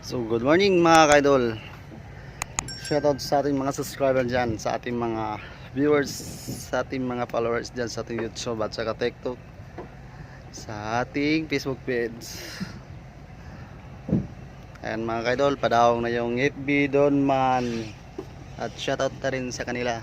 So good morning mga kaidol. Shoutout sa ating mga subscriber dyan, sa ating mga viewers, sa ating mga followers dyan sa ating YouTube at saka TikTok, sa ating Facebook page. Ayan mga kaidol, padawang na yung FB Don Man. At shoutout na rin sa kanila.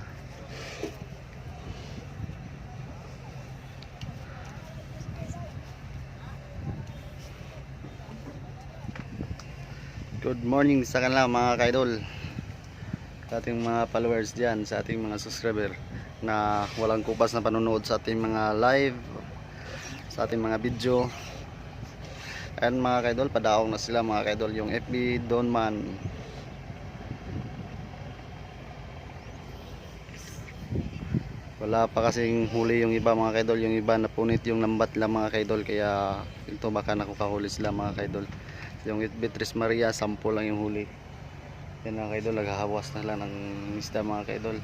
Good morning sa kanila mga kaidol, sa ating mga followers dyan, sa ating mga subscriber na walang kupas na panonood sa ating mga live, sa ating mga video. And mga kaidol, padaong na sila mga kaidol, yung FB Don Man. Wala pa kasing huli yung iba mga kaidol, yung iba napunit yung lambat lang mga kaidol, kaya ito baka nakukahuli sila mga kaidol. Yung Beatrice Maria, 10 lang yung huli. Yan mga kaidol, naghahawas na lang ng isda mga kaidol.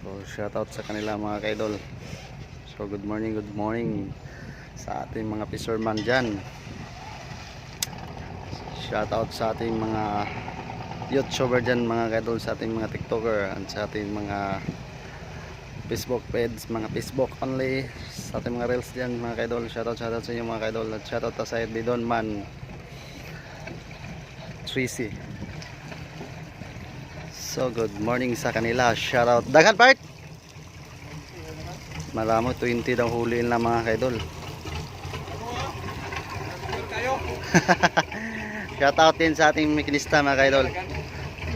So shoutout sa kanila mga kaidol. So good morning sa ating mga fisherman dyan. Shoutout sa ating mga YouTuber dyan mga kaidol, sa ating mga TikToker, at sa ating mga Facebook page, mga Facebook only, sa ating mga reels dyan mga kaidol. Shoutout sa inyo mga kaidol, at shoutout sa FB Don Man 3C. So good morning sa kanila. Shoutout Daghan part. Malamo 20 daw huli na mga kaidol. Shoutout din sa ating makinista mga kaidol.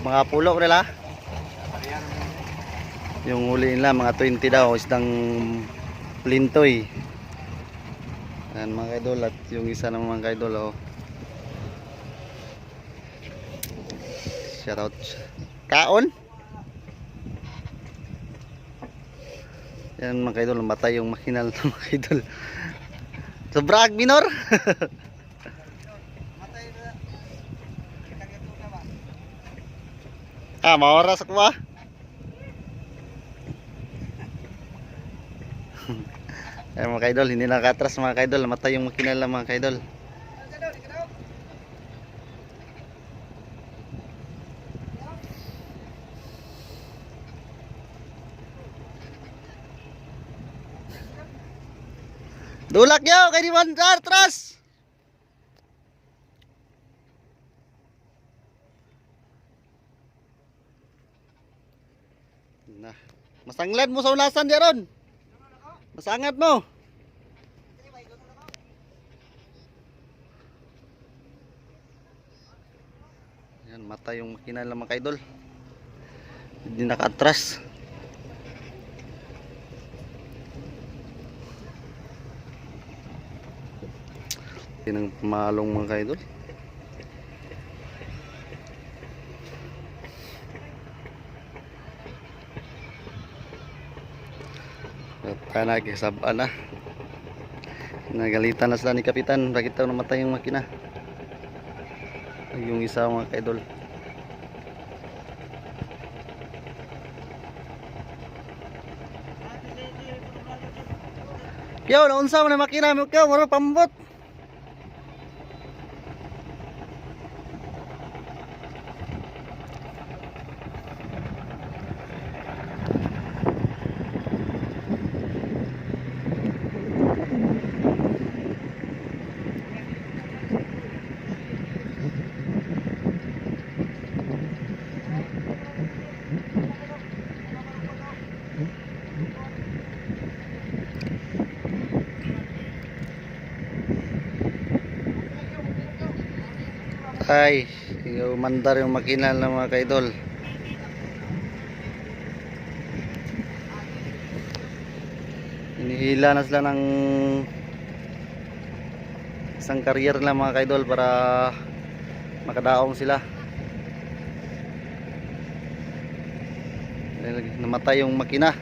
Mga pulo nila. Yung huli nila mga 20 daw, isdang plintoy. Ayan mga kaidol, at yung isa naman mga kaidol, oh. Shoutout. Kaon. Yan mga kaidol, matay yung makinal ng mga kaidol. Sobrag minor. Maoras ako ba? Ayan mga kaidol, hindi nakatras mga kaidol, matay yung makinal ng mga kaidol. Dulak nyo, kay di mandar, tras! Nah, masanglan mo sa ulasan diyan. Masangat mo. Yan, mata yung makina ng mga kaidol. Hindi naka-atras. Yan ang pumalong mga kaidol. At nakikisabaan na. Nagalitan na sila ni Kapitan. Bakit daw namatay yung makina? Yung isa mga kaidol. Yo, naunsa mo na makina mo ka? Maro pambot. Ay, umandar yung makina ng mga kaidol. Inihila na sila ng isang carrier lang mga kaidol para makadaong sila. Namatay yung makina.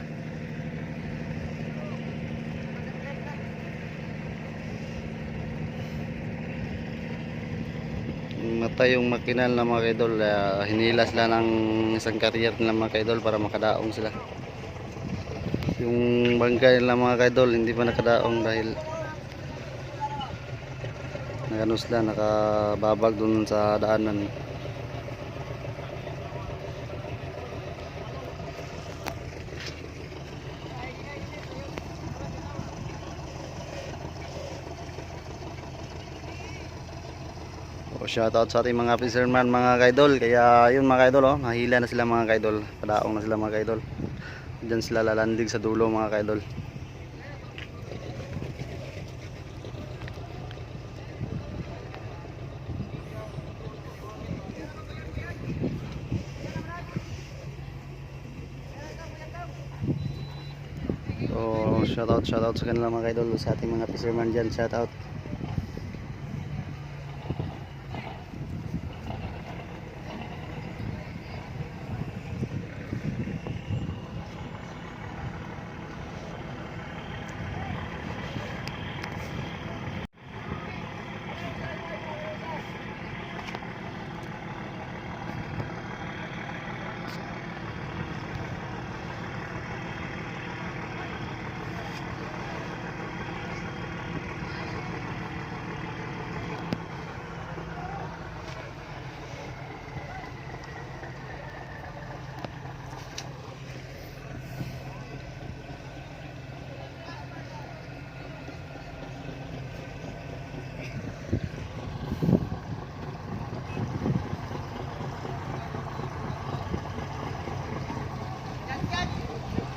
Matay yung makina ng mga kaidol. Hinila sila ng isang carrier ng mga kaidol para makadaong sila. Yung bangkay ng mga kaidol hindi pa nakadaong dahil Nagano sila, nakababag dun sa daanan. O, shoutout sa ating mga fisherman mga kaidol. Kaya yun mga kaidol, oh, nahila na sila mga kaidol. Padaong na sila mga kaidol. Diyan sila lalandig sa dulo mga kaidol. So shoutout sa kanila mga kaidol, sa ating mga fisherman dyan. Shoutout.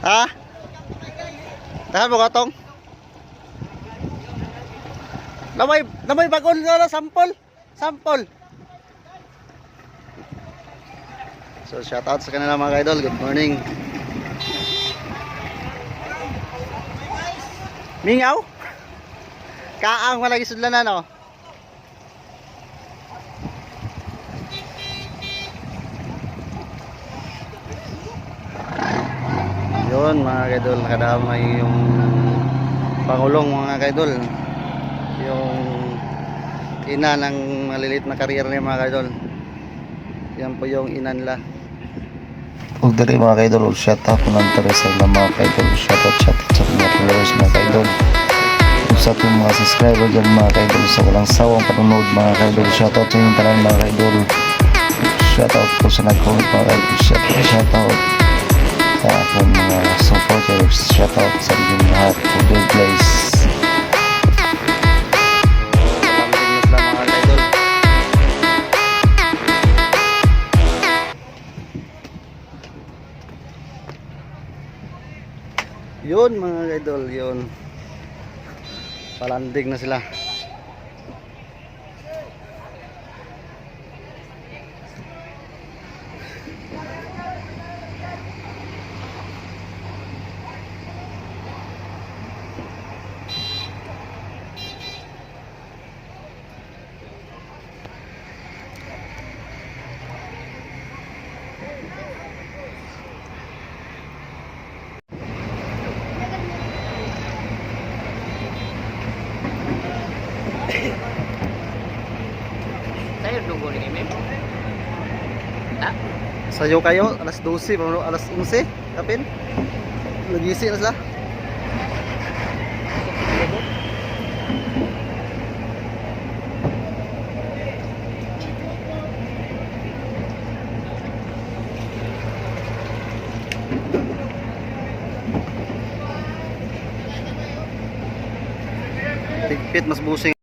Ha? Tahan mo katong? Namay bagol na sampol. Sampol. So shoutout sa kanila mga kaidol. Good morning. Mingaw? Kaang malagi sudlanan oh. Yun mga kaidol, nakadamay yung pangulong mga kaidol, yung ina ng maliliit na career niya mga kaidol. Yan po yung ina nila. Huwag dali mga kaidol, shout out po ng Teresa ng mga kaidol. Shout out sa mga followers mga kaidol, sa ating mga subscriber dyan mga kaidol, sa walang sawang panonood mga kaidol. Shout out sa inyong tanan mga kaidol. Shout out po sa nag-comment mga kaidol. Shout out sa aking mga supporters. Shout out sa inyong lahat. Good place. Yun mga kaidol, yun. Palandig na sila. Saya nunggu ni Mem. Ha? Sayo kayo, alas 12, alas 11, kapin. Nagisi na sila. Tigpit mas busing.